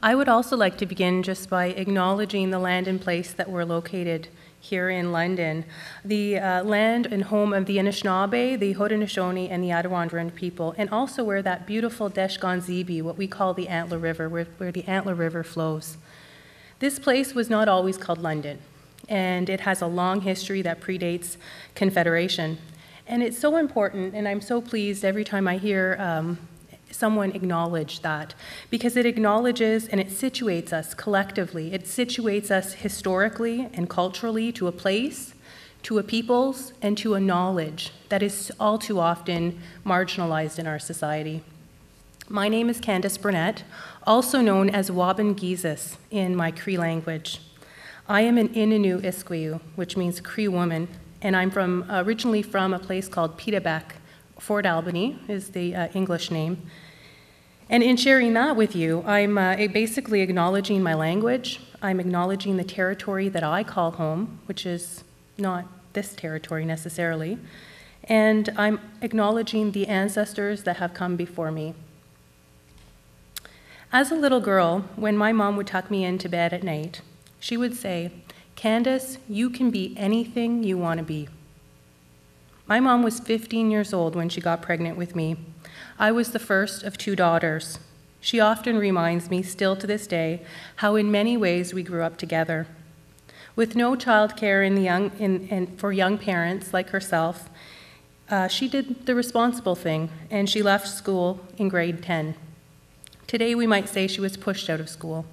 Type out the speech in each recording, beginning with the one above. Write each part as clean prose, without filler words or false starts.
I would also like to begin just by acknowledging the land and place that we're located here in London, the land and home of the Anishinaabe, the Haudenosaunee, and the Attawandaron people, and also where that beautiful Deshgonzibi, what we call the Antler River, where the Antler River flows. This place was not always called London, and it has a long history that predates Confederation. And it's so important, and I'm so pleased every time I hear someone acknowledge that, because it acknowledges and it situates us collectively. It situates us historically and culturally to a place, to a peoples, and to a knowledge that is all too often marginalized in our society. My name is Candace Brunette, also known as Waban in my Cree language. I am an Innu Iskwiu, which means Cree woman, and I'm originally from a place called Petebec. Fort Albany is the English name. And in sharing that with you, I'm basically acknowledging my language. I'm acknowledging the territory that I call home, which is not this territory necessarily. And I'm acknowledging the ancestors that have come before me. As a little girl, when my mom would tuck me into bed at night, she would say, "Candace, you can be anything you want to be." My mom was 15 years old when she got pregnant with me. I was the first of 2 daughters. She often reminds me, still to this day, how in many ways we grew up together. With no childcare for young parents like herself, she did the responsible thing, and she left school in grade 10. Today we might say she was pushed out of school.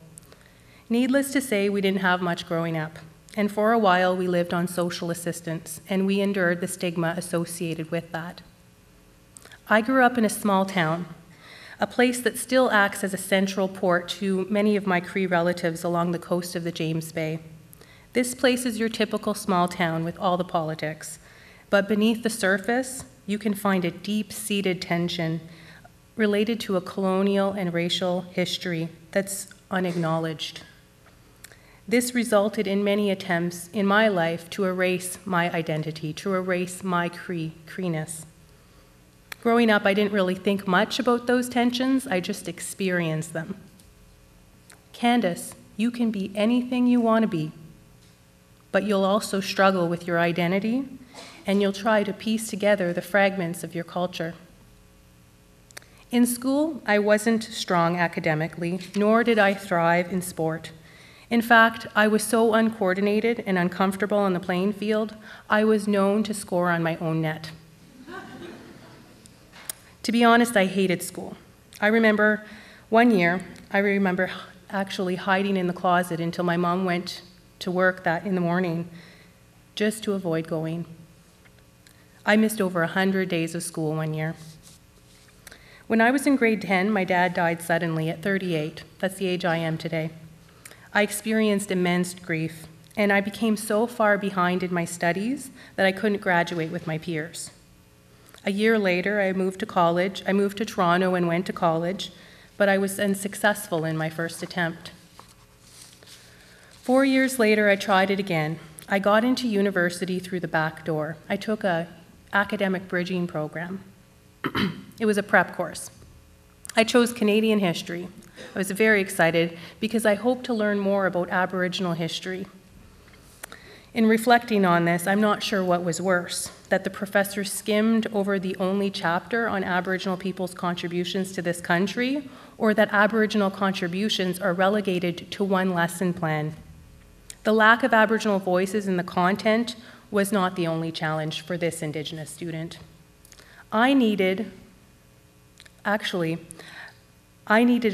Needless to say, we didn't have much growing up. And for a while, we lived on social assistance, and we endured the stigma associated with that. I grew up in a small town, a place that still acts as a central port to many of my Cree relatives along the coast of the James Bay. This place is your typical small town with all the politics, but beneath the surface, you can find a deep-seated tension related to a colonial and racial history that's unacknowledged. This resulted in many attempts in my life to erase my identity, to erase my Creeness. Growing up, I didn't really think much about those tensions, I just experienced them. Candace, you can be anything you want to be, but you'll also struggle with your identity, and you'll try to piece together the fragments of your culture. In school, I wasn't strong academically, nor did I thrive in sport. In fact, I was so uncoordinated and uncomfortable on the playing field, I was known to score on my own net. To be honest, I hated school. I remember one year, actually hiding in the closet until my mom went to work in the morning, just to avoid going. I missed over 100 days of school one year. When I was in grade 10, my dad died suddenly at 38. That's the age I am today. I experienced immense grief, and I became so far behind in my studies that I couldn't graduate with my peers. A year later, I moved to college. I moved to Toronto and went to college, but I was unsuccessful in my first attempt. 4 years later, I tried it again. I got into university through the back door. I took an academic bridging program. It was a prep course. I chose Canadian history. I was very excited because I hoped to learn more about Aboriginal history. In reflecting on this, I'm not sure what was worse, that the professor skimmed over the only chapter on Aboriginal people's contributions to this country, or that Aboriginal contributions are relegated to one lesson plan. The lack of Aboriginal voices in the content was not the only challenge for this Indigenous student. I needed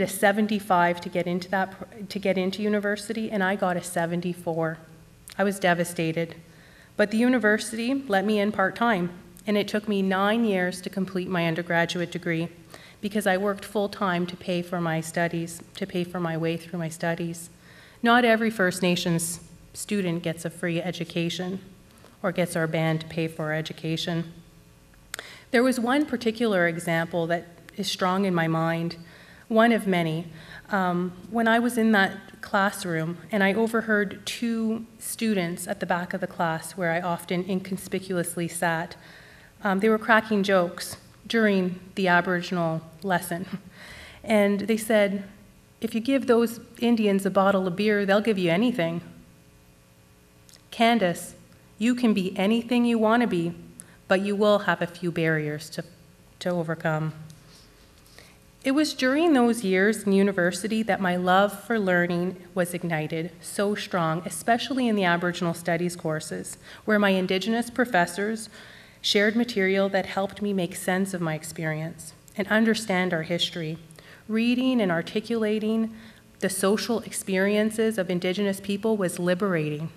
a 75 to get into university, and I got a 74. I was devastated, but the university let me in part-time, and it took me 9 years to complete my undergraduate degree because I worked full-time to pay for my studies, to pay for my way through my studies. Not every First Nations student gets a free education or gets our band to pay for our education. There was one particular example that is strong in my mind, one of many. When I was in that classroom and I overheard 2 students at the back of the class where I often inconspicuously sat, they were cracking jokes during the Aboriginal lesson. And they said, if you give those Indians a bottle of beer, they'll give you anything. Candace, you can be anything you want to be, but you will have a few barriers to overcome. It was during those years in university that my love for learning was ignited so strong, especially in the Aboriginal Studies courses, where my Indigenous professors shared material that helped me make sense of my experience and understand our history. Reading and articulating the social experiences of Indigenous people was liberating.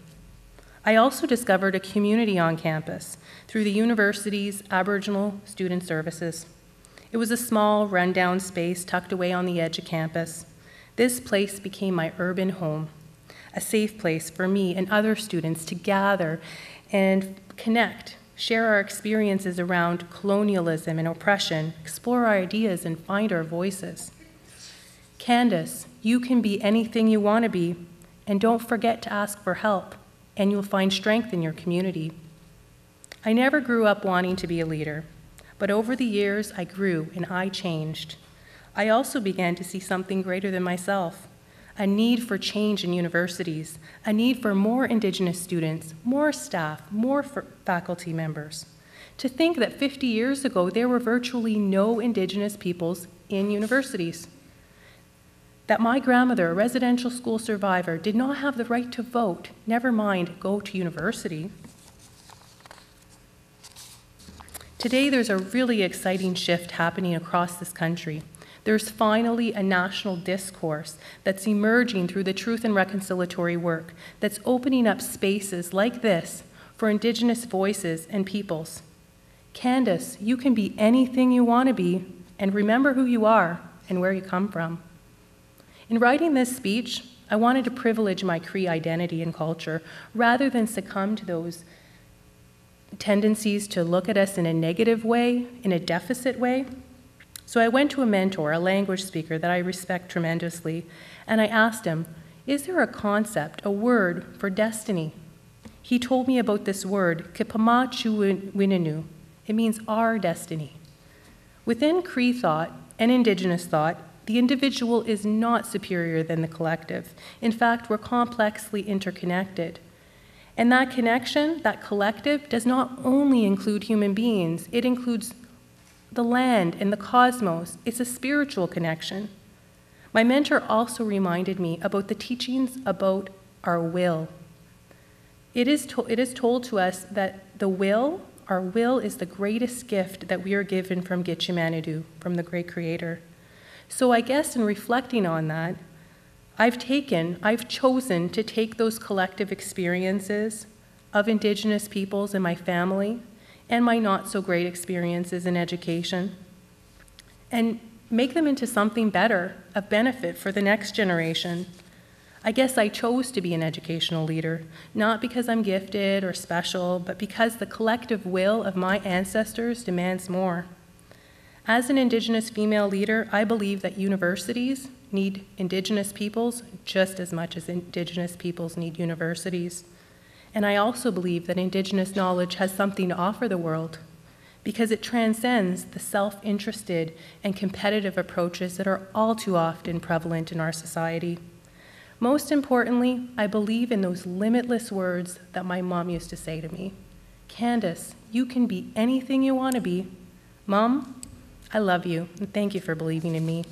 I also discovered a community on campus through the university's Aboriginal Student Services. It was a small, rundown space tucked away on the edge of campus. This place became my urban home, a safe place for me and other students to gather and connect, share our experiences around colonialism and oppression, explore our ideas, and find our voices. Candace, you can be anything you want to be, and don't forget to ask for help, and you'll find strength in your community. I never grew up wanting to be a leader, but over the years I grew and I changed. I also began to see something greater than myself, a need for change in universities, a need for more Indigenous students, more staff, more faculty members. To think that 50 years ago there were virtually no Indigenous peoples in universities. That my grandmother, a residential school survivor, did not have the right to vote, never mind go to university. Today, there's a really exciting shift happening across this country. There's finally a national discourse that's emerging through the truth and reconciliatory work that's opening up spaces like this for Indigenous voices and peoples. Candace, you can be anything you want to be, and remember who you are and where you come from. In writing this speech, I wanted to privilege my Cree identity and culture rather than succumb to those tendencies to look at us in a negative way, in a deficit way. So I went to a mentor, a language speaker that I respect tremendously, and I asked him, is there a concept, a word for destiny? He told me about this word, kipama chuwininu. It means our destiny. Within Cree thought and Indigenous thought, the individual is not superior than the collective. In fact, we're complexly interconnected. And that connection, that collective, does not only include human beings, it includes the land and the cosmos. It's a spiritual connection. My mentor also reminded me about the teachings about our will. It is told to us that our will is the greatest gift that we are given from Gitchimanadu, from the great creator. So I guess in reflecting on that, I've chosen to take those collective experiences of Indigenous peoples in my family and my not so great experiences in education and make them into something better, a benefit for the next generation. I guess I chose to be an educational leader, not because I'm gifted or special, but because the collective will of my ancestors demands more. As an Indigenous female leader, I believe that universities need Indigenous peoples just as much as Indigenous peoples need universities. And I also believe that Indigenous knowledge has something to offer the world because it transcends the self-interested and competitive approaches that are all too often prevalent in our society. Most importantly, I believe in those limitless words that my mom used to say to me. Candace, you can be anything you want to be. Mom, I love you, and thank you for believing in me.